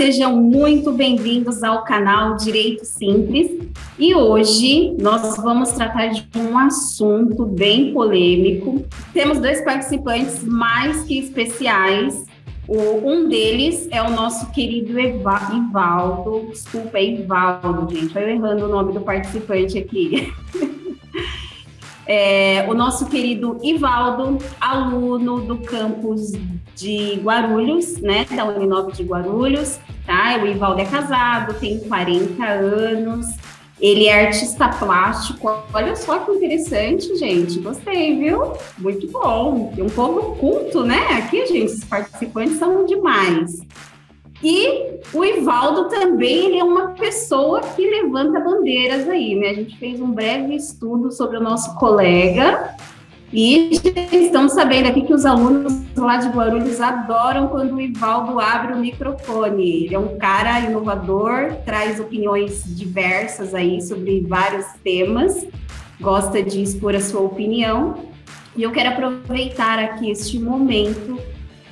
sejam muito bem-vindos ao canal Direito Simples. E hoje nós vamos tratar de um assunto bem polêmico. Temos dois participantes mais que especiais. Um deles é o nosso querido Ivaldo. Desculpa, é Ivaldo, gente. Eu errando o nome do participante aqui. O nosso querido Ivaldo, aluno do campus de Guarulhos, né, da Uninove de Guarulhos, tá? O Ivaldo é casado, tem 40 anos, ele é artista plástico. Olha só que interessante, gente, gostei, viu? Muito bom, tem um povo culto, né? Aqui, gente, os participantes são demais. E o Ivaldo também, ele é uma pessoa que levanta bandeiras aí, né? A gente fez um breve estudo sobre o nosso colega e estamos sabendo aqui que os alunos lá de Guarulhos adoram quando o Ivaldo abre o microfone. Ele é um cara inovador, traz opiniões diversas aí sobre vários temas, gosta de expor a sua opinião. E eu quero aproveitar aqui este momento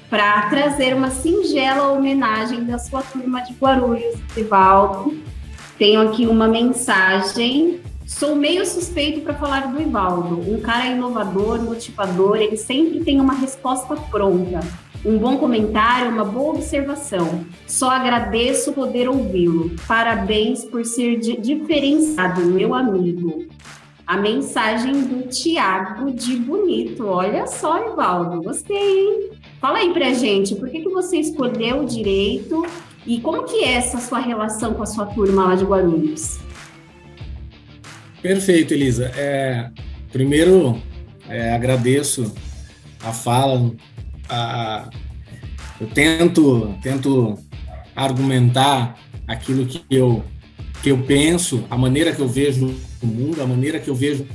para trazer uma singela homenagem da sua turma de Guarulhos, Ivaldo. Tenho aqui uma mensagem. Sou meio suspeito para falar do Ivaldo, um cara inovador, motivador, ele sempre tem uma resposta pronta, um bom comentário, uma boa observação. Só agradeço poder ouvi-lo. Parabéns por ser diferenciado, meu amigo. A mensagem do Tiago de Bonito. Olha só, Ivaldo, gostei, hein? Fala aí pra gente, por que você escolheu o direito e como que é essa sua relação com a sua turma lá de Guarulhos? Perfeito, Elisa. Primeiro, agradeço a fala. Eu tento argumentar aquilo que eu penso, a maneira que eu vejo o mundo, a maneira que eu vejo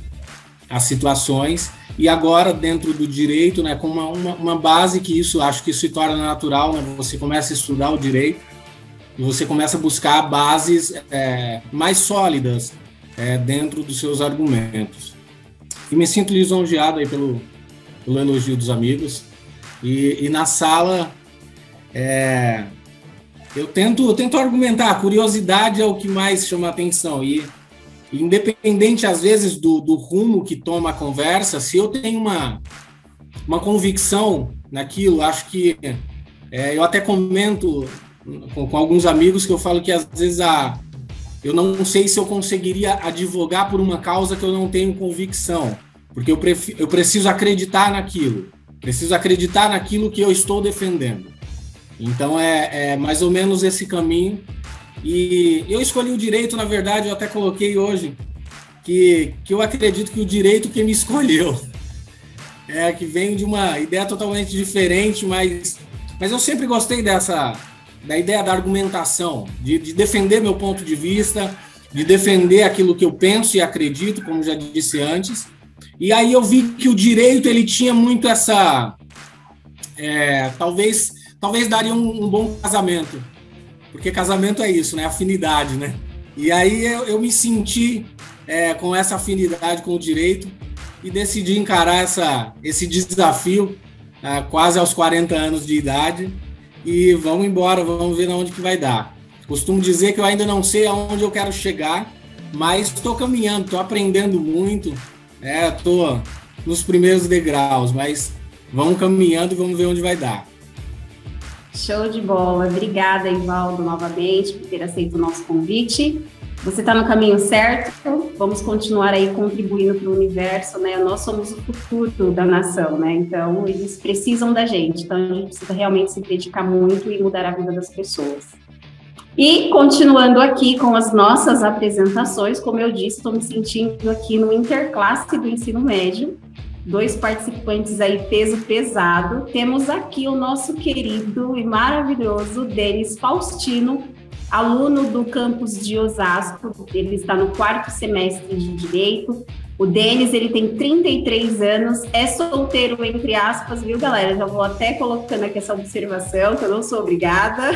as situações. E agora, dentro do direito, né, com uma base que acho que isso se torna natural, né, você começa a estudar o direito e você começa a buscar bases mais sólidas dentro dos seus argumentos. E me sinto lisonjeado aí pelo elogio dos amigos. E na sala, eu tento argumentar, a curiosidade é o que mais chama a atenção. E independente, às vezes, do rumo que toma a conversa, se eu tenho uma convicção naquilo, acho que eu até comento com alguns amigos que eu falo que, às vezes, eu não sei se eu conseguiria advogar por uma causa que eu não tenho convicção, porque eu preciso acreditar naquilo, que eu estou defendendo. Então, é mais ou menos esse caminho. E eu escolhi o direito, na verdade, eu até coloquei hoje, que eu acredito que o direito que me escolheu, que vem de uma ideia totalmente diferente, mas eu sempre gostei da ideia da argumentação, de defender meu ponto de vista, de defender aquilo que eu penso e acredito, como já disse antes. E aí eu vi que o direito, ele tinha muito essa... talvez daria um bom casamento. Porque casamento é isso, né? Afinidade, né? E aí eu me senti com essa afinidade com o direito e decidi encarar esse desafio quase aos 40 anos de idade e vamos embora, vamos ver aonde que vai dar. Costumo dizer que eu ainda não sei aonde eu quero chegar, mas estou caminhando, estou aprendendo muito, estou nos primeiros degraus, mas vamos caminhando e vamos ver onde vai dar. Show de bola. Obrigada, Ivaldo, novamente, por ter aceito o nosso convite. Você está no caminho certo. Vamos continuar aí contribuindo para o universo, né? Nós somos o futuro da nação, né? Então, eles precisam da gente. Então, a gente precisa realmente se dedicar muito e mudar a vida das pessoas. E, continuando aqui com as nossas apresentações, como eu disse, estou me sentindo aqui no interclasse do ensino médio. Dois participantes aí, peso pesado. Temos aqui o nosso querido e maravilhoso Denis Faustino, aluno do campus de Osasco. Ele está no 4º semestre de Direito. O Denis, ele tem 33 anos, é solteiro, entre aspas, viu, galera? Já vou até colocando aqui essa observação, que eu não sou obrigada.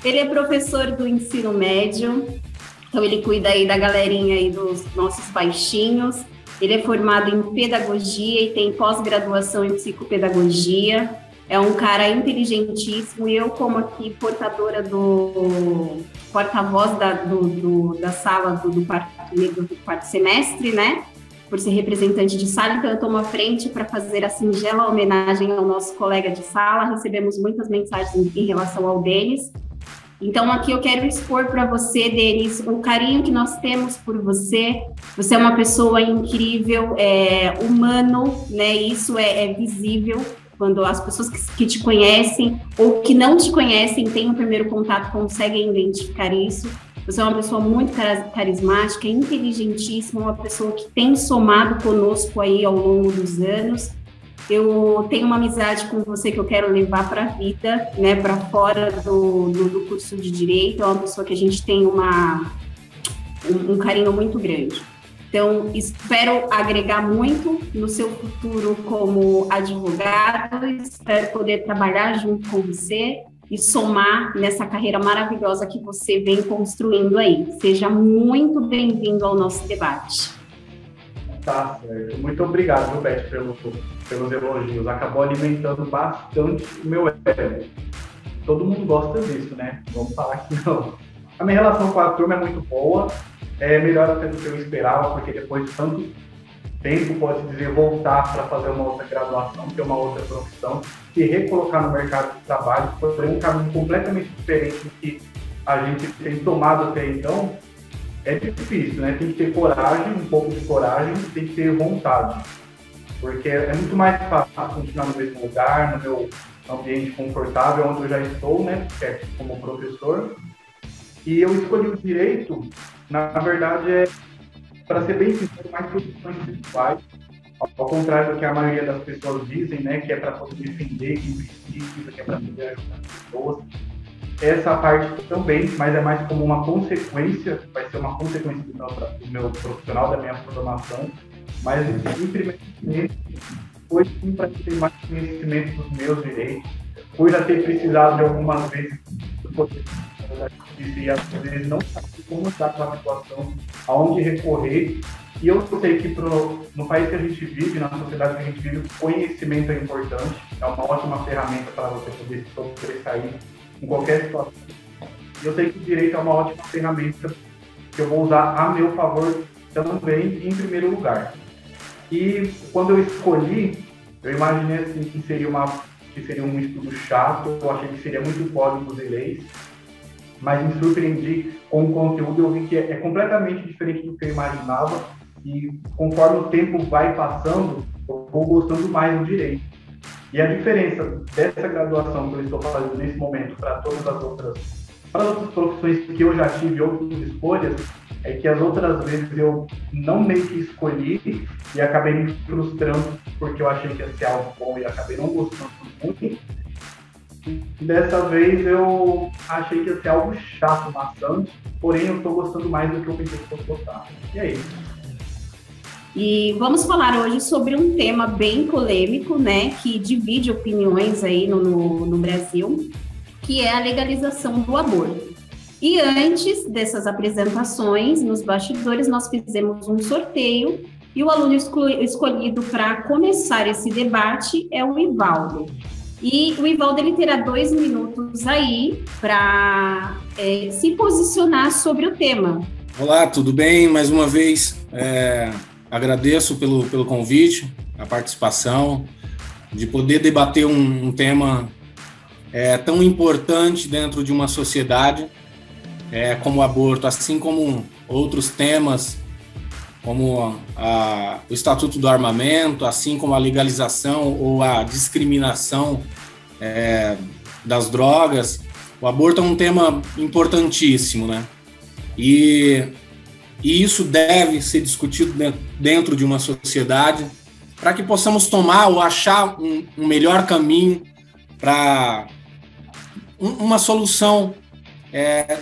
Ele é professor do ensino médio, então ele cuida aí da galerinha aí dos nossos baixinhos. Ele é formado em pedagogia e tem pós-graduação em psicopedagogia. É um cara inteligentíssimo, e eu, como aqui portadora porta-voz da sala do quarto semestre, né? Por ser representante de sala, então eu tomo a frente para fazer a singela homenagem ao nosso colega de sala. Recebemos muitas mensagens em relação ao Denis. Então, aqui eu quero expor para você, Denis, o carinho que nós temos por você. Você é uma pessoa incrível, humano, né? Isso é visível quando as pessoas que te conhecem ou que não te conhecem, têm o primeiro contato, conseguem identificar isso. Você é uma pessoa muito carismática, inteligentíssima, uma pessoa que tem somado conosco aí ao longo dos anos. Eu tenho uma amizade com você que eu quero levar para a vida, né, para fora do curso de Direito. É uma pessoa que a gente tem um carinho muito grande. Então, espero agregar muito no seu futuro como advogado, espero poder trabalhar junto com você e somar nessa carreira maravilhosa que você vem construindo aí. Seja muito bem-vindo ao nosso debate. Tá certo. Muito obrigado, viu, Beth, pelos elogios. Acabou alimentando bastante o meu ego. Todo mundo gosta disso, né? Vamos falar que não. A minha relação com a turma é muito boa. É melhor até do que eu esperava, porque depois de tanto tempo, pode dizer, voltar para fazer uma outra graduação, ter uma outra profissão, se recolocar no mercado de trabalho, foi um caminho completamente diferente do que a gente tem tomado até então. É difícil, né? Tem que ter coragem, um pouco de coragem, tem que ter vontade. Porque é muito mais fácil continuar no mesmo lugar, no meu ambiente confortável, onde eu já estou, né? Que é como professor. E eu escolhi o direito, na verdade, para ser bem sincero, mais profissões pessoais. Ao contrário do que a maioria das pessoas dizem, né? Que é para poder defender quem precisa, que é para poder ajudar as pessoas. Essa parte também, mas é mais como uma consequência, vai ser uma consequência do meu profissional, da minha formação, mas em primeiro momento foi sim para ter mais conhecimento dos meus direitos, por já ter precisado de algumas vezes do poder e às vezes não saber como estar com a situação, aonde recorrer, e eu sei que no país que a gente vive, na sociedade que a gente vive, conhecimento é importante, é uma ótima ferramenta para você poder se sobressair em qualquer situação. Eu sei que o direito é uma ótima ferramenta que eu vou usar a meu favor também, em primeiro lugar. E quando eu escolhi, eu imaginei assim, que seria um estudo chato, eu achei que seria muito códigos e leis, mas me surpreendi com o conteúdo, eu vi que é completamente diferente do que eu imaginava, e conforme o tempo vai passando, eu vou gostando mais do direito. E a diferença dessa graduação que eu estou fazendo nesse momento para todas as outras profissões que eu já tive, outras escolhas, é que as outras vezes eu não meio que escolhi e acabei me frustrando porque eu achei que ia ser algo bom e acabei não gostando muito. E dessa vez eu achei que ia ser algo chato, maçante, porém eu estou gostando mais do que eu pensei que fosse gostar. E é isso. E vamos falar hoje sobre um tema bem polêmico, né, que divide opiniões aí no Brasil, que é a legalização do aborto. E antes dessas apresentações, nos bastidores, nós fizemos um sorteio e o aluno escolhido para começar esse debate é o Ivaldo. E o Ivaldo, ele terá 2 minutos aí para se posicionar sobre o tema. Olá, tudo bem? Mais uma vez, agradeço pelo convite, a participação, de poder debater um tema tão importante dentro de uma sociedade como o aborto, assim como outros temas, como o Estatuto do Armamento, assim como a legalização ou a discriminação das drogas. O aborto é um tema importantíssimo, né? E isso deve ser discutido dentro de uma sociedade para que possamos tomar ou achar um melhor caminho para uma solução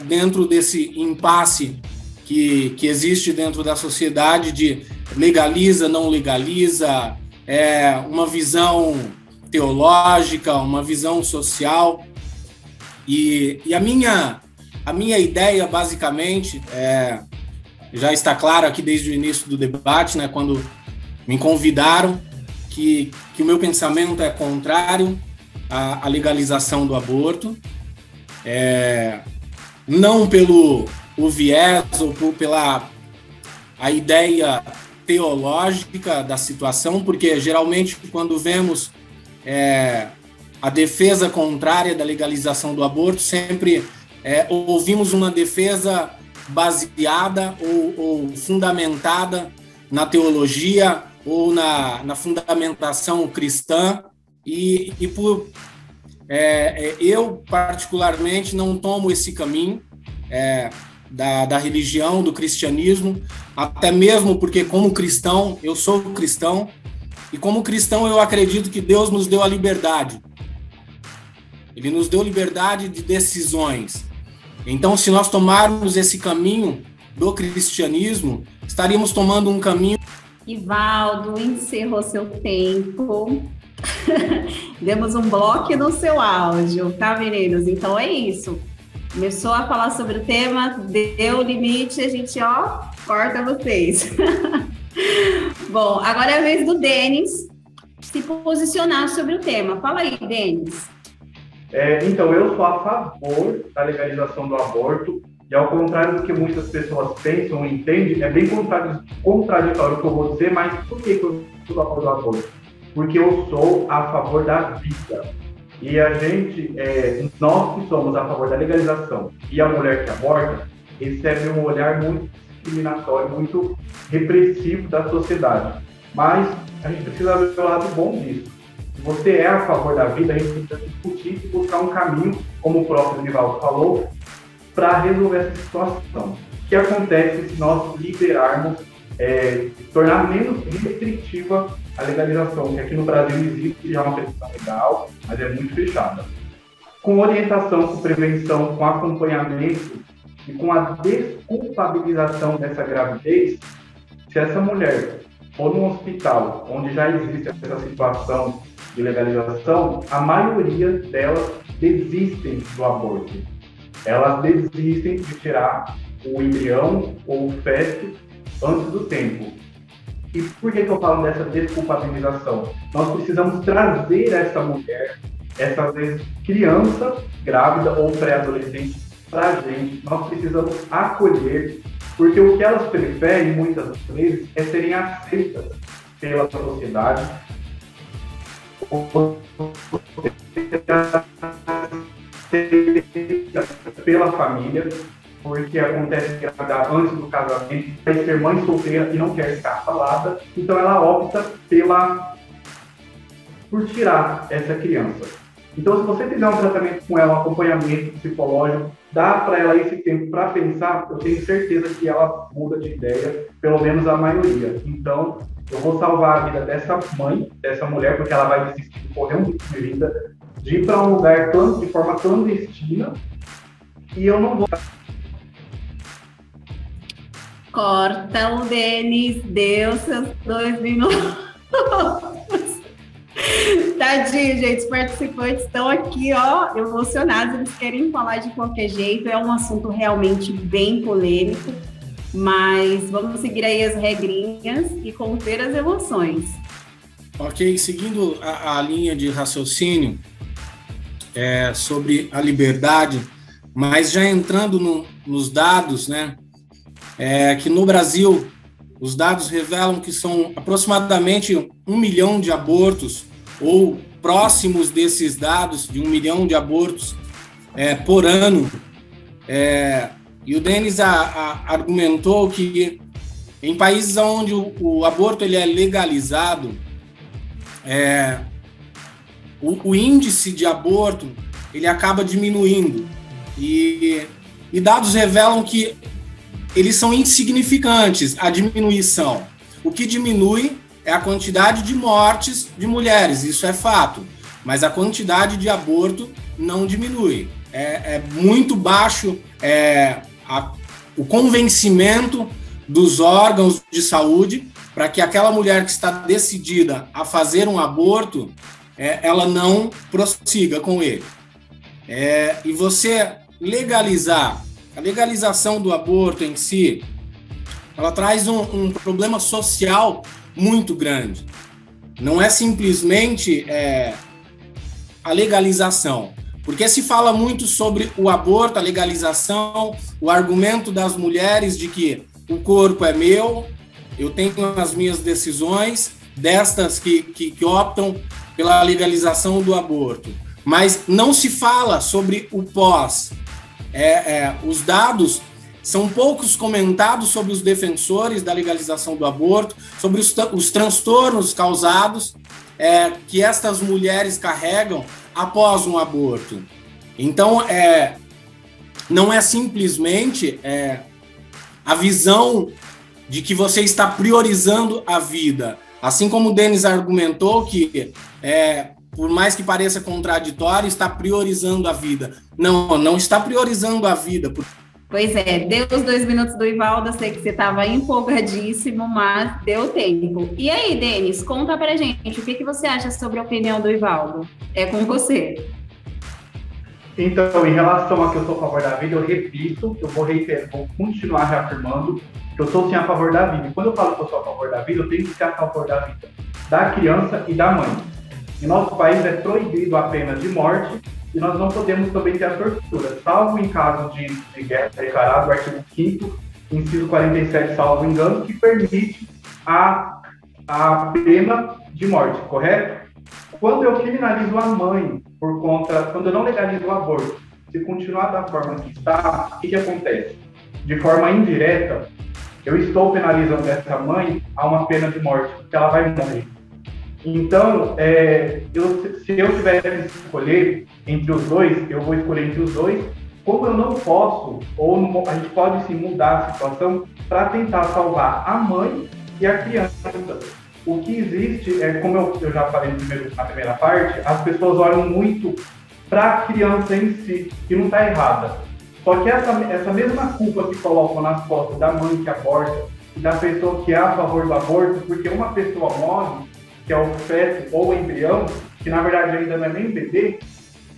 dentro desse impasse que existe dentro da sociedade de legaliza, não legaliza, uma visão teológica, uma visão social. E a minha ideia, basicamente, já está claro aqui desde o início do debate, né, quando me convidaram, que o meu pensamento é contrário a legalização do aborto, não pelo o viés ou pela a ideia teológica da situação, porque geralmente quando vemos a defesa contrária da legalização do aborto, sempre ouvimos uma defesa baseada ou fundamentada na teologia ou na fundamentação cristã, e eu, particularmente, não tomo esse caminho da religião, do cristianismo, até mesmo porque, como cristão, eu sou cristão, e como cristão eu acredito que Deus nos deu a liberdade. Ele nos deu liberdade de decisões. Então, se nós tomarmos esse caminho do cristianismo, estaríamos tomando um caminho... Ivaldo, encerrou seu tempo. Demos um bloco no seu áudio, tá, meninos? Então é isso. Começou a falar sobre o tema, deu o limite, a gente, corta vocês. Bom, agora é a vez do Denis se posicionar sobre o tema. Fala aí, Denis. Então, eu sou a favor da legalização do aborto, e ao contrário do que muitas pessoas pensam e entendem, é bem contraditório o que eu vou dizer, mas por que eu sou a favor do aborto? Porque eu sou a favor da vida. E a gente, nós que somos a favor da legalização e a mulher que aborta, recebe um olhar muito discriminatório, muito repressivo da sociedade. Mas a gente precisa ver o lado bom disso. Se você é a favor da vida, a gente precisa discutir e buscar um caminho, como o próprio Nivaldo falou, para resolver essa situação. O que acontece se nós liberarmos, tornar menos restritiva a legalização, que aqui no Brasil existe já uma questão legal, mas é muito fechada. Com orientação, com prevenção, com acompanhamento e com a desculpabilização dessa gravidez, se essa mulher for num hospital onde já existe essa situação de legalização, a maioria delas desistem do aborto. Elas desistem de tirar o embrião ou o feto antes do tempo. E por que eu falo dessa desculpabilização? Nós precisamos trazer essa mulher, essa vez criança, grávida ou pré-adolescente, para a gente. Nós precisamos acolher, porque o que elas preferem, muitas vezes, é serem aceitas pela sociedade, pela família, porque acontece engravidar antes do casamento, vai ser mãe solteira e não quer ficar falada, então ela opta por tirar essa criança. Então, se você fizer um tratamento com ela, um acompanhamento psicológico, dá para ela esse tempo para pensar, eu tenho certeza que ela muda de ideia, pelo menos a maioria. Então, eu vou salvar a vida dessa mãe, dessa mulher, porque ela vai desistir de correr um risco de vida, de ir para um lugar de forma clandestina, e eu não vou... Corta o Denis, deu seus 2 minutos. Tadinho, gente, os participantes estão aqui, emocionados, eles querem falar de qualquer jeito, é um assunto realmente bem polêmico, mas vamos seguir aí as regrinhas e conter as emoções. Ok, seguindo a linha de raciocínio sobre a liberdade, mas já entrando nos dados, né, que no Brasil os dados revelam que são aproximadamente 1 milhão de abortos, ou próximos desses dados, de 1 milhão de abortos por ano. E o Denis argumentou que em países onde o aborto ele é legalizado, o índice de aborto ele acaba diminuindo. E dados revelam que eles são insignificantes, a diminuição. O que diminui é a quantidade de mortes de mulheres, isso é fato. Mas a quantidade de aborto não diminui. É muito baixo o convencimento dos órgãos de saúde para que aquela mulher que está decidida a fazer um aborto, ela não prossiga com ele. E você legalizar, a legalização do aborto em si, ela traz um problema social muito grande. Não é simplesmente a legalização? Porque se fala muito sobre o aborto, a legalização, o argumento das mulheres de que o corpo é meu, eu tenho as minhas decisões, destas que optam pela legalização do aborto. Mas não se fala sobre o pós. Os dados são poucos comentados sobre os defensores da legalização do aborto, sobre os transtornos causados que estas mulheres carregam após um aborto. Então, não é simplesmente a visão de que você está priorizando a vida. Assim como o Denis argumentou que, por mais que pareça contraditório, está priorizando a vida. Não está priorizando a vida. Pois é, deu os 2 minutos do Ivaldo, eu sei que você estava empolgadíssimo, mas deu tempo. E aí, Denis, conta pra gente, o que você acha sobre a opinião do Ivaldo? É com você. Então, em relação a que eu sou a favor da vida, eu repito, eu vou continuar reafirmando que eu sou sim a favor da vida. E quando eu falo que eu sou a favor da vida, eu tenho que ser a favor da vida da criança e da mãe. Em nosso país é proibido a pena de morte e nós não podemos também ter a tortura, salvo em caso de guerra declarado, o artigo 5º, inciso 47, salvo engano, que permite a pena de morte, correto? Quando eu criminalizo a mãe quando eu não legalizo o aborto, se continuar da forma que está, o que acontece? De forma indireta, eu estou penalizando essa mãe a uma pena de morte, porque ela vai morrer. Então, se eu tiver que escolher entre os dois, eu vou escolher entre os dois. Como eu não posso, ou a gente pode sim mudar a situação para tentar salvar a mãe e a criança. O que existe, como eu já falei na primeira parte, as pessoas olham muito para a criança em si, que não está errada. Só que essa mesma culpa que colocam nas costas da mãe que aborta e da pessoa que é a favor do aborto, porque uma pessoa morre, que é o feto ou o embrião, que na verdade ainda não é nem bebê,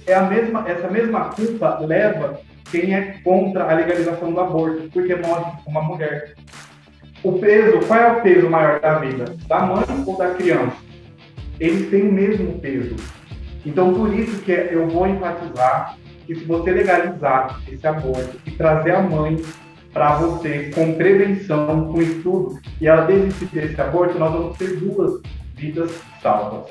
essa mesma culpa leva quem é contra a legalização do aborto, porque morre uma mulher. Qual é o peso maior da vida? Da mãe ou da criança? Eles têm o mesmo peso. Então, por isso que eu vou enfatizar que se você legalizar esse aborto e trazer a mãe para você com prevenção, com estudo, e ela desistir desse aborto, nós vamos ter 2 vidas salvas.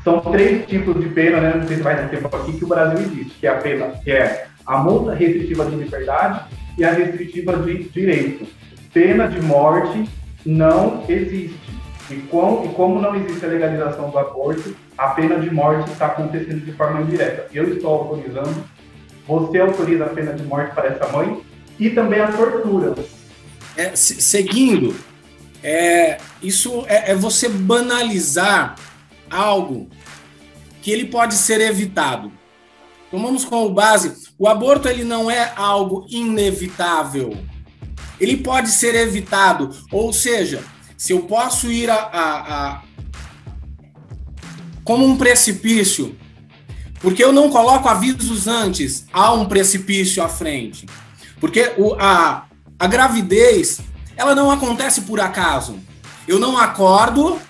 São 3 tipos de pena, né? Não sei se vai ter tempo aqui, que o Brasil existe, que é a pena, que é a multa restritiva de liberdade e a restritiva de direito. Pena de morte não existe. E como não existe a legalização do aborto, a pena de morte está acontecendo de forma indireta. Eu estou autorizando, você autoriza a pena de morte para essa mãe e também a tortura. Seguindo, isso é você banalizar algo que ele pode ser evitado. Tomamos como base, o aborto ele não é algo inevitável. Ele pode ser evitado, ou seja, se eu posso ir como um precipício, porque eu não coloco avisos antes, há um precipício à frente. Porque a gravidez, ela não acontece por acaso. Eu não acordo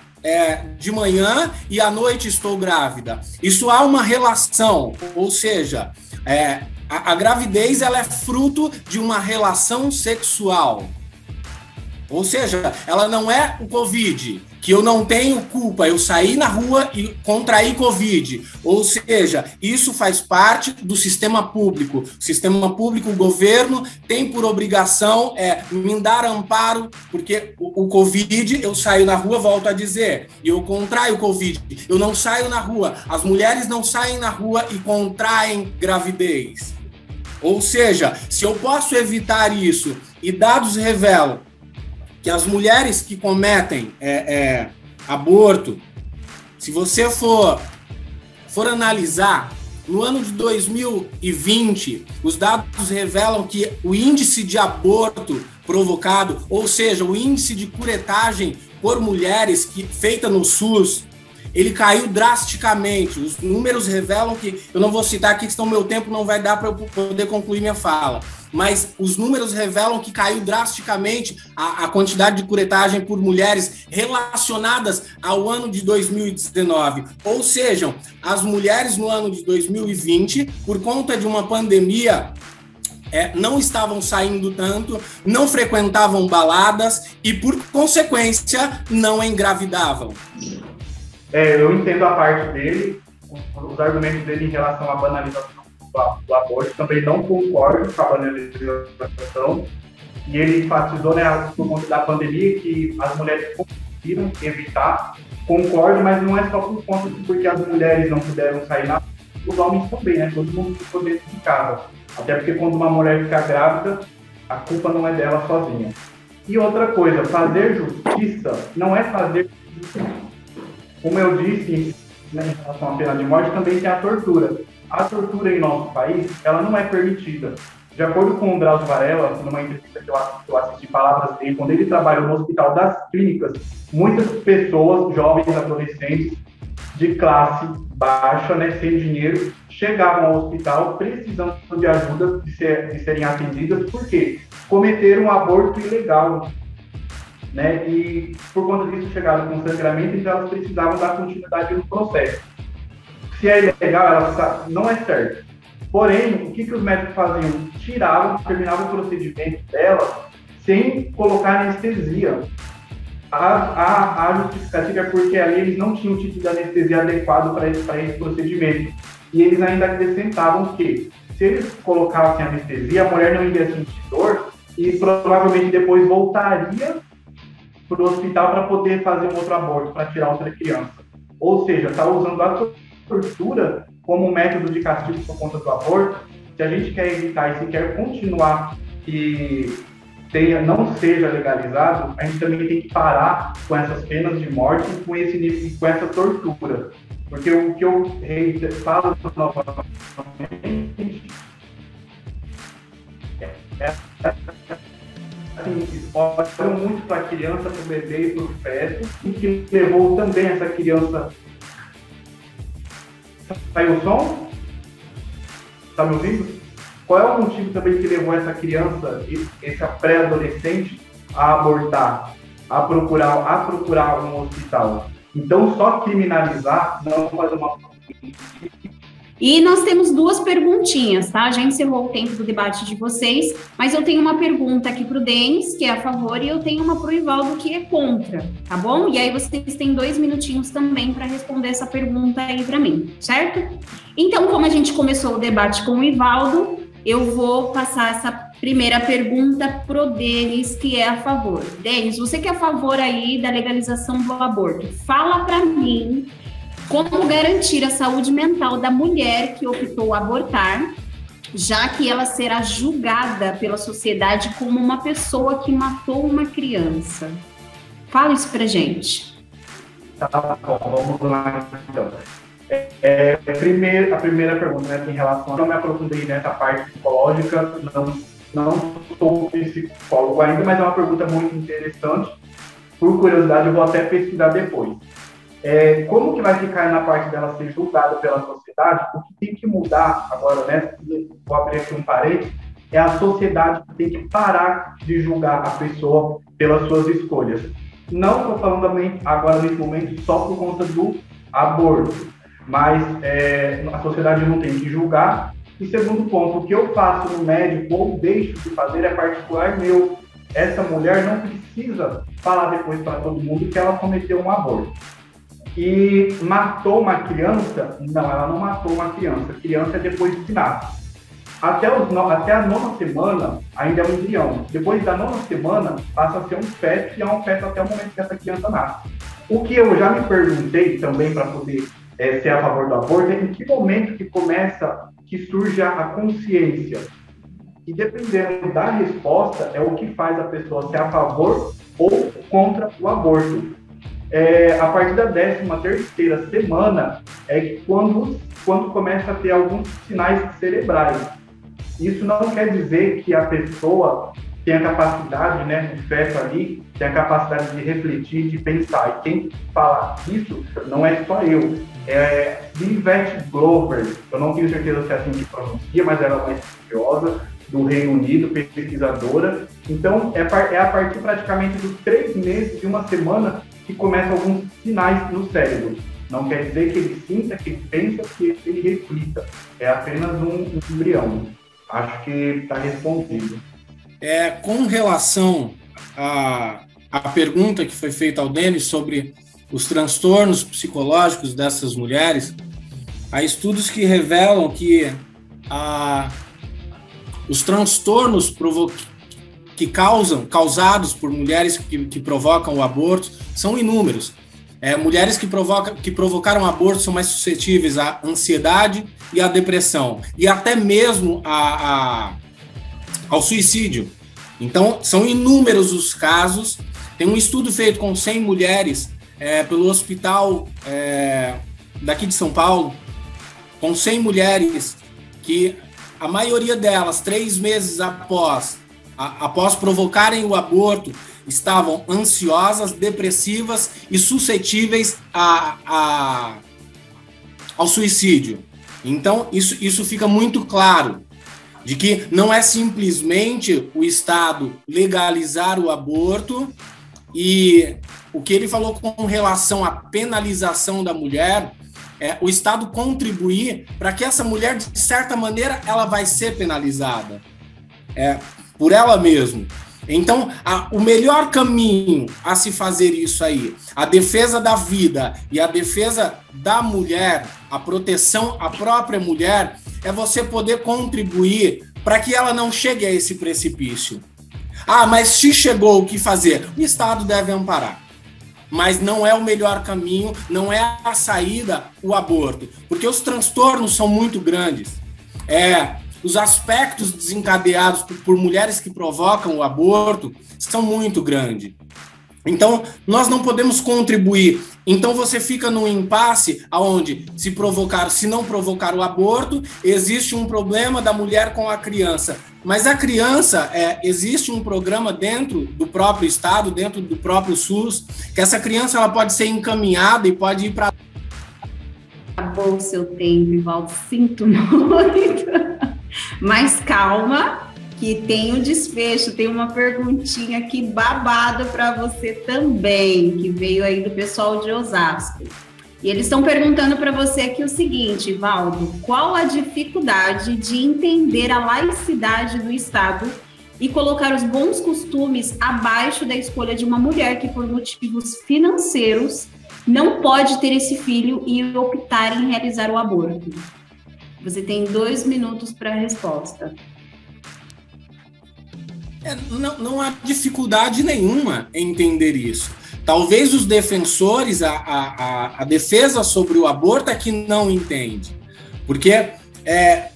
de manhã e à noite estou grávida. Isso há uma relação, ou seja, a gravidez ela é fruto de uma relação sexual. Ou seja, ela não é o Covid, que eu não tenho culpa, eu saí na rua e contraí Covid. Ou seja, isso faz parte do sistema público. O sistema público, o governo, tem por obrigação me dar amparo, porque o Covid, eu saio na rua, volto a dizer, e eu contraio Covid. Eu não saio na rua, as mulheres não saem na rua e contraem gravidez. Ou seja, se eu posso evitar isso, e dados revelam que as mulheres que cometem aborto, se você for analisar, no ano de 2020, os dados revelam que o índice de aborto provocado, ou seja, o índice de curetagem por mulheres feita no SUS, ele caiu drasticamente. Os números revelam que, eu não vou citar aqui, senão meu tempo não vai dar para eu poder concluir minha fala, mas os números revelam que caiu drasticamente a quantidade de curetagem por mulheres relacionadas ao ano de 2019. Ou seja, as mulheres no ano de 2020, por conta de uma pandemia, não estavam saindo tanto, não frequentavam baladas e, por consequência, não engravidavam. Eu entendo a parte dele, os argumentos dele em relação à banalização do aborto, também não concordo com a banalização, e ele enfatizou, né, por conta da pandemia, que as mulheres conseguiram evitar. Concordo, mas não é só por conta de porque as mulheres não puderam sair na rua, os homens também, né, todo mundo ficou dentro de casa. Até porque quando uma mulher fica grávida, a culpa não é dela sozinha. E outra coisa, fazer justiça não é fazer justiça. Como eu disse, né, em relação à pena de morte, também tem a tortura. A tortura em nosso país, ela não é permitida. De acordo com o Drauzio Varela, numa entrevista que eu assisti palavras dele, quando ele trabalhou no Hospital das Clínicas, muitas pessoas, jovens, adolescentes, de classe baixa, né, sem dinheiro, chegavam ao hospital precisando de ajuda, de serem atendidas, porque cometeram um aborto ilegal, né, e por conta disso chegaram com sangramento, então elas precisavam dar continuidade no processo. Se é ilegal, não é certo. Porém, o que os médicos faziam? Terminavam o procedimento dela sem colocar anestesia. A justificativa é porque ali eles não tinham o tipo de anestesia adequado para esse procedimento. E eles ainda acrescentavam que, se eles colocassem anestesia, a mulher não iria sentir dor e provavelmente depois voltaria para o hospital para poder fazer um outro aborto, para tirar outra criança. Ou seja, está usando a tortura como método de castigo por conta do aborto. Se a gente quer evitar e se quer continuar que não seja legalizado, a gente também tem que parar com essas penas de morte e com essa tortura. Porque o que eu falo novamente assim, olham muito para a criança, para o bebê e para o feto, e que levou também essa criança. Saiu o som? Está me ouvindo? Qual é o motivo também que levou essa criança, essa pré-adolescente, a abortar, a procurar um hospital? Então, só criminalizar não faz uma... E nós temos duas perguntinhas, tá? Já encerrou o tempo do debate de vocês, mas eu tenho uma pergunta aqui para o Denis, que é a favor, e eu tenho uma para o Ivaldo, que é contra, tá bom? E aí vocês têm 2 minutinhos também para responder essa pergunta aí para mim, certo? Então, como a gente começou o debate com o Ivaldo, eu vou passar essa primeira pergunta pro Denis, que é a favor. Denis, você que é a favor aí da legalização do aborto, fala para mim como garantir a saúde mental da mulher que optou abortar, já que ela será julgada pela sociedade como uma pessoa que matou uma criança. Fala isso pra gente. Tá bom, vamos lá então. A primeira pergunta, né, em relação... Não me aprofundei nessa parte psicológica, não sou psicólogo ainda, mas é uma pergunta muito interessante. Por curiosidade, eu vou até pesquisar depois. Como que vai ficar na parte dela ser julgada pela sociedade? O que tem que mudar agora, né? Vou abrir aqui um parênteses, é a sociedade que tem que parar de julgar a pessoa pelas suas escolhas. Não estou falando agora nesse momento só por conta do aborto, mas a sociedade não tem que julgar. E segundo ponto, o que eu faço no médico ou deixo de fazer é particular meu. Essa mulher não precisa falar depois para todo mundo que ela cometeu um aborto. E matou uma criança? Não, ela não matou uma criança. Criança é depois que nasce. Até a 9ª semana, ainda é um embrião. Depois da 9ª semana, passa a ser um feto, e é um feto até o momento que essa criança nasce. O que eu já me perguntei também para poder ser a favor do aborto é em que momento que surge a consciência. E dependendo da resposta, é o que faz a pessoa ser a favor ou contra o aborto. A partir da 13ª semana é quando começa a ter alguns sinais cerebrais. Isso não quer dizer que a pessoa tem a capacidade, né, o feto ali, tem a capacidade de refletir, de pensar. E quem fala isso não é só eu, é Livette Glover, eu não tenho certeza se é assim que pronuncia, mas ela é uma estudiosa do Reino Unido, pesquisadora. Então, é a partir praticamente dos 3 meses de uma semana que começam alguns sinais no cérebro. Não quer dizer que ele sinta, que ele pensa, que ele reflita. É apenas um embrião. Acho que está respondido. Com relação à pergunta que foi feita ao Denis sobre os transtornos psicológicos dessas mulheres, há estudos que revelam que os transtornos causados por mulheres que provocam o aborto são inúmeros. Mulheres que provocaram aborto são mais suscetíveis à ansiedade e à depressão, e até mesmo ao suicídio. Então, são inúmeros os casos. Tem um estudo feito com 100 mulheres pelo hospital daqui de São Paulo, com 100 mulheres que a maioria delas, 3 meses após provocarem o aborto, estavam ansiosas, depressivas e suscetíveis ao suicídio. Então, isso fica muito claro, de que não é simplesmente o Estado legalizar o aborto, e o que ele falou com relação à penalização da mulher, o Estado contribuir para que essa mulher, de certa maneira, ela vai ser penalizada por ela mesma. Então, o melhor caminho a se fazer isso aí, a defesa da vida e a defesa da mulher, a proteção à própria mulher, é você poder contribuir para que ela não chegue a esse precipício. Mas se chegou, o que fazer? O Estado deve amparar. Mas não é o melhor caminho, não é a saída o aborto, porque os transtornos são muito grandes. Os aspectos desencadeados por mulheres que provocam o aborto são muito grandes. Então, nós não podemos contribuir. Então, você fica num impasse onde, se não provocar o aborto, existe um problema da mulher com a criança. Mas a criança, existe um programa dentro do próprio Estado, dentro do próprio SUS, que essa criança ela pode ser encaminhada e pode ir para... Acabou o seu tempo, Ivaldo. Sinto muito. Mas calma, que tem um desfecho, tem uma perguntinha aqui babado para você também, que veio aí do pessoal de Osasco. E eles estão perguntando para você aqui o seguinte, Ivaldo, qual a dificuldade de entender a laicidade do Estado e colocar os bons costumes abaixo da escolha de uma mulher que, por motivos financeiros, não pode ter esse filho e optar em realizar o aborto? Você tem 2 minutos para a resposta. Não há dificuldade nenhuma em entender isso. Talvez os defensores, a defesa sobre o aborto é que não entende. Porque,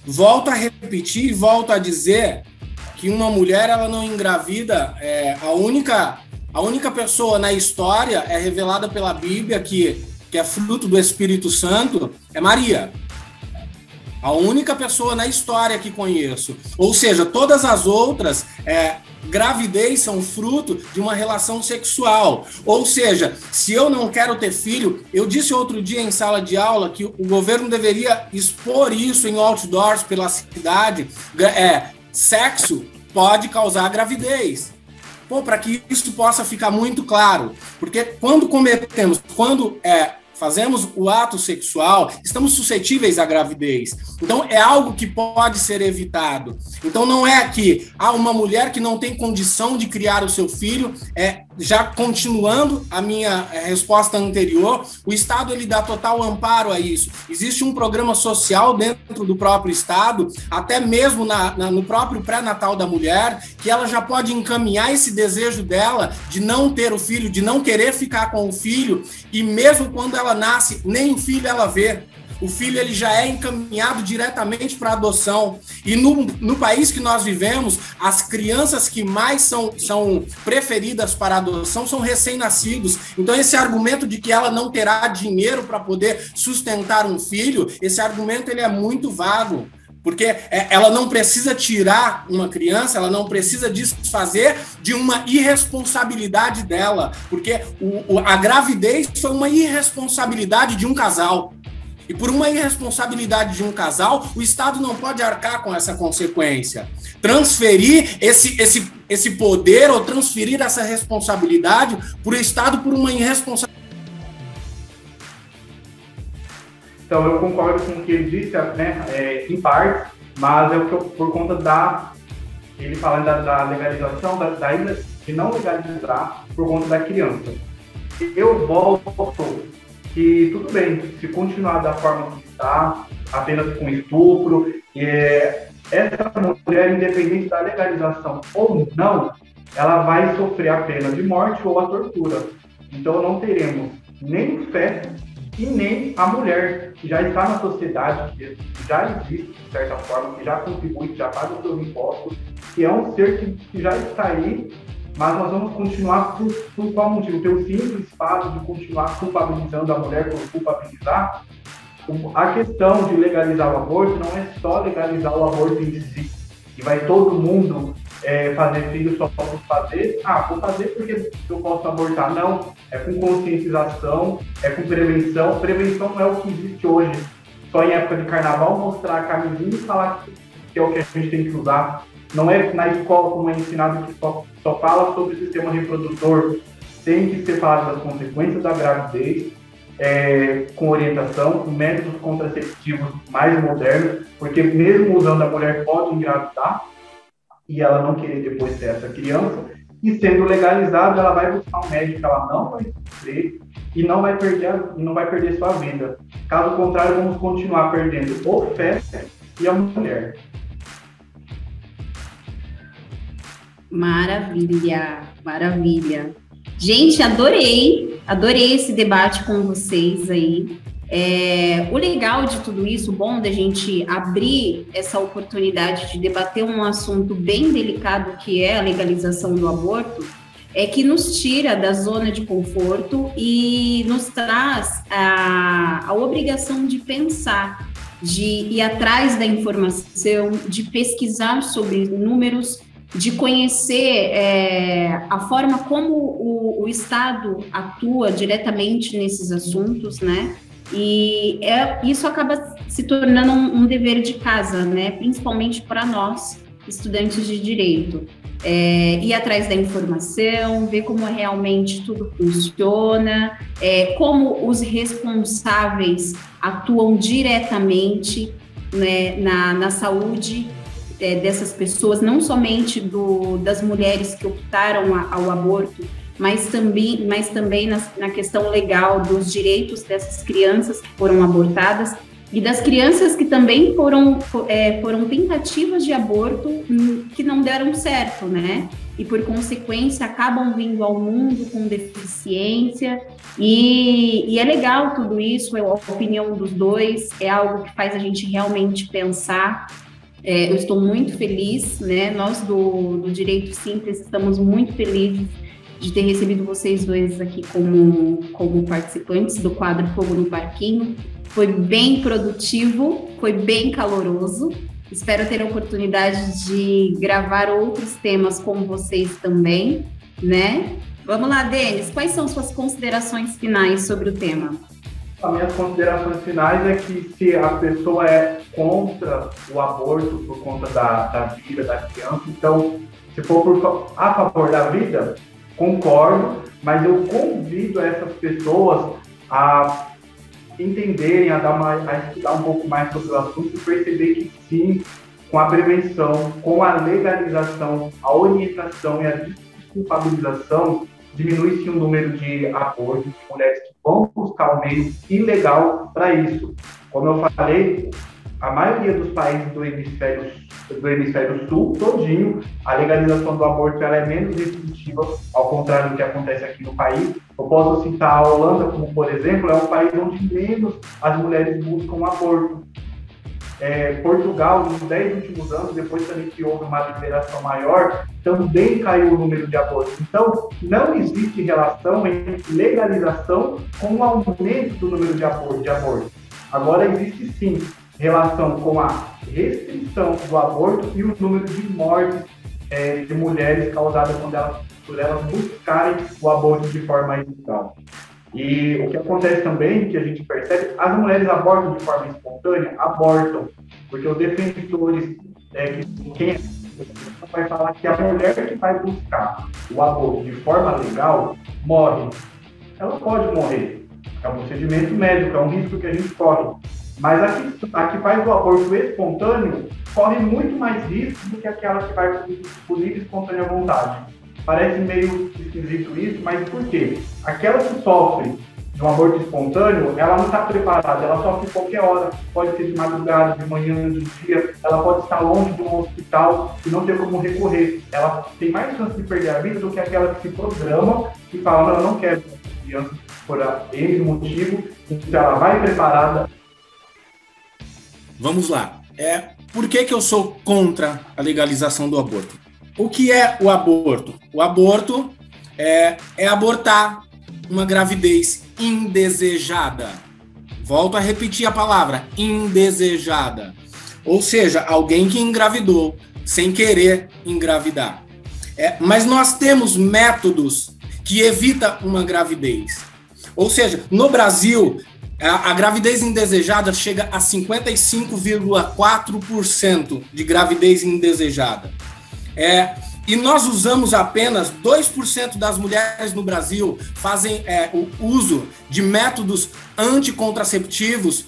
volto a repetir e volto a dizer que uma mulher ela não engravida. A única pessoa na história é revelada pela Bíblia que é fruto do Espírito Santo, é Maria. A única pessoa na história que conheço. Ou seja, todas as outras gravidez são fruto de uma relação sexual. Ou seja, se eu não quero ter filho, eu disse outro dia em sala de aula que o governo deveria expor isso em outdoors pela cidade. Sexo pode causar gravidez. Para que isso possa ficar muito claro. Porque quando fazemos o ato sexual, estamos suscetíveis à gravidez. Então, é algo que pode ser evitado. Então, não é que uma mulher que não tem condição de criar o seu filho, já continuando a minha resposta anterior, o Estado ele dá total amparo a isso. Existe um programa social dentro do próprio Estado, até mesmo no próprio pré-natal da mulher, que ela já pode encaminhar esse desejo dela de não ter o filho, de não querer ficar com o filho, e mesmo quando ela nasce, nem o filho ela vê. O filho ele já é encaminhado diretamente para adoção. E no país que nós vivemos, as crianças que mais são preferidas para adoção são recém-nascidos. Então, esse argumento de que ela não terá dinheiro para poder sustentar um filho, esse argumento ele é muito vago. Porque ela não precisa tirar uma criança, ela não precisa desfazer de uma irresponsabilidade dela, porque a gravidez foi uma irresponsabilidade de um casal. E por uma irresponsabilidade de um casal, o Estado não pode arcar com essa consequência. Transferir esse poder ou transferir essa responsabilidade para o Estado por uma irresponsabilidade. Então, eu concordo com o que ele disse, né, em parte, mas é por conta ele falando da legalização, de não legalizar por conta da criança. Eu volto que tudo bem, se continuar da forma que está, apenas com estupro, essa mulher, independente da legalização ou não, ela vai sofrer a pena de morte ou a tortura. Então, não teremos nem o feto e nem a mulher, que já está na sociedade, que já existe, de certa forma, que já contribui, que já paga os seus impostos, que é um ser que já está aí, mas nós vamos continuar por qual motivo? Pelo simples fato de continuar culpabilizando a mulher por culpabilizar. A questão de legalizar o aborto não é só legalizar o aborto em si, e vai todo mundo fazer filho só posso fazer, vou fazer porque eu posso abortar. Não, é com conscientização, é com prevenção. Prevenção não é o que existe hoje, só em época de carnaval, mostrar a camisinha e falar que é o que a gente tem que usar. Não é na escola como é ensinado que só fala sobre o sistema reprodutor. Tem que ser falado das consequências da gravidez, com orientação, com métodos contraceptivos mais modernos, porque mesmo usando a mulher pode engravidar e ela não querer depois ter essa criança, e sendo legalizado, ela vai buscar um médico, ela não vai sofrer e não vai perder sua vida. Caso contrário, vamos continuar perdendo o feto e a mulher. Maravilha, maravilha. Gente, adorei esse debate com vocês aí. O legal de tudo isso, o bom da gente abrir essa oportunidade de debater um assunto bem delicado que é a legalização do aborto, é que nos tira da zona de conforto e nos traz a obrigação de pensar, de ir atrás da informação, de pesquisar sobre números, de conhecer a forma como o Estado atua diretamente nesses assuntos, né? E isso acaba se tornando um dever de casa, né? Principalmente para nós, estudantes de direito. Ir atrás da informação, ver como realmente tudo funciona, como os responsáveis atuam diretamente, né, na saúde dessas pessoas, não somente das mulheres que optaram ao aborto, mas também na questão legal dos direitos dessas crianças que foram abortadas e das crianças que também foram tentativas de aborto que não deram certo, né? E, por consequência, acabam vindo ao mundo com deficiência. E é legal tudo isso, a opinião dos dois, é algo que faz a gente realmente pensar. Eu estou muito feliz, né? Nós do Direito Simples estamos muito felizes de ter recebido vocês dois aqui como participantes do quadro Fogo no Parquinho. Foi bem produtivo, foi bem caloroso. Espero ter a oportunidade de gravar outros temas com vocês também, né? Vamos lá, Denis, quais são suas considerações finais sobre o tema? As minhas considerações finais é que se a pessoa é contra o aborto por conta da vida da criança, então, se for a favor da vida, concordo, mas eu convido essas pessoas a entenderem, a estudar um pouco mais sobre o assunto e perceber que sim, com a prevenção, com a legalização, a orientação e a desculpabilização, diminui-se o número de abortos de mulheres que vão buscar o meio ilegal para isso. Como eu falei, a maioria dos países do hemisfério sul, todinho, a legalização do aborto ela é menos restritiva, ao contrário do que acontece aqui no país. Eu posso citar a Holanda como, por exemplo, é um país onde menos as mulheres buscam o aborto. Portugal, nos 10 últimos anos, depois também que houve uma liberação maior, também caiu o número de abortos. Então, não existe relação entre legalização com o aumento do número de abortos. Agora, existe sim relação com a restrição do aborto e o número de mortes de mulheres causadas por elas buscarem o aborto de forma ilegal. E o que acontece também, que a gente percebe, as mulheres abortam de forma espontânea, abortam, porque os defensores, quem vai falar que a mulher que vai buscar o aborto de forma legal morre. Ela pode morrer. É um procedimento médico, é um risco que a gente corre. Mas a que faz o aborto espontâneo corre muito mais risco do que aquela que vai por livre e espontânea vontade. Parece meio esquisito isso, mas por quê? Aquela que sofre de um aborto espontâneo, ela não está preparada, ela sofre qualquer hora, pode ser de madrugada, de manhã, de dia, ela pode estar longe de um hospital e não ter como recorrer. Ela tem mais chance de perder a vida do que aquela que se programa e fala, não, eu não quero criança por esse motivo, então ela vai preparada. Vamos lá. Por que eu sou contra a legalização do aborto? O que é o aborto? O aborto é abortar uma gravidez indesejada. Volto a repetir a palavra, indesejada. Ou seja, alguém que engravidou sem querer engravidar. Mas nós temos métodos que evitam uma gravidez. Ou seja, no Brasil, a gravidez indesejada chega a 55,4% de gravidez indesejada. E nós usamos apenas 2% das mulheres no Brasil fazem o uso de métodos anticontraceptivos,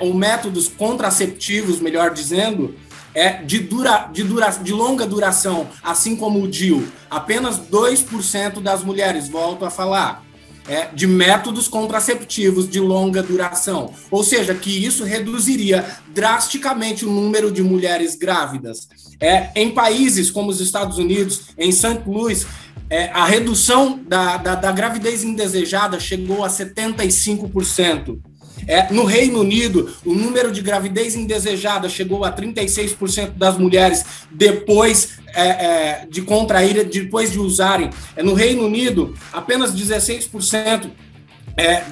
ou métodos contraceptivos, melhor dizendo, de longa duração, assim como o DIU. Apenas 2% das mulheres, volto a falar, de métodos contraceptivos de longa duração. Ou seja, que isso reduziria drasticamente o número de mulheres grávidas. Em países como os Estados Unidos, em St. Louis, a redução da gravidez indesejada chegou a 75%. No Reino Unido, o número de gravidez indesejada chegou a 36% das mulheres depois de contrair, depois de usarem. No Reino Unido, apenas 16%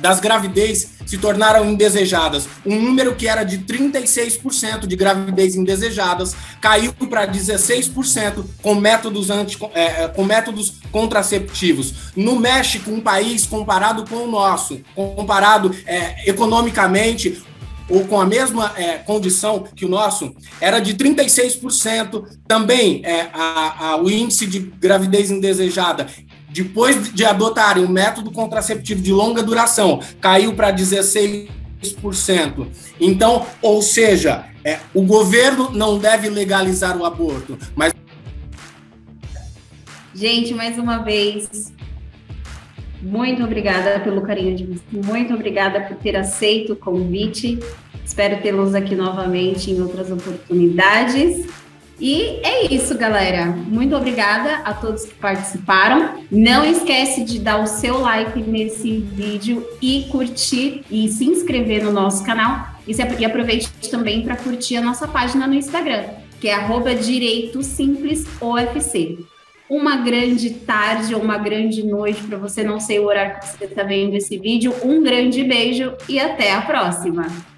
das gravidez se tornaram indesejadas. Um número que era de 36% de gravidez indesejadas caiu para 16% com métodos contraceptivos. No México, um país comparado com o nosso, comparado economicamente, ou com a mesma condição que o nosso, era de 36%. Também o índice de gravidez indesejada, depois de adotarem o método contraceptivo de longa duração, caiu para 16%. Então, ou seja, o governo não deve legalizar o aborto, mas... Gente, mais uma vez, muito obrigada pelo carinho de vocês, muito obrigada por ter aceito o convite. Espero tê-los aqui novamente em outras oportunidades. E é isso, galera. Muito obrigada a todos que participaram. Não esquece de dar o seu like nesse vídeo e curtir e se inscrever no nosso canal. E aproveite também para curtir a nossa página no Instagram, que é @direitosimples.ofc. Uma grande tarde ou uma grande noite, para você, não sei o horário que você está vendo esse vídeo. Um grande beijo e até a próxima!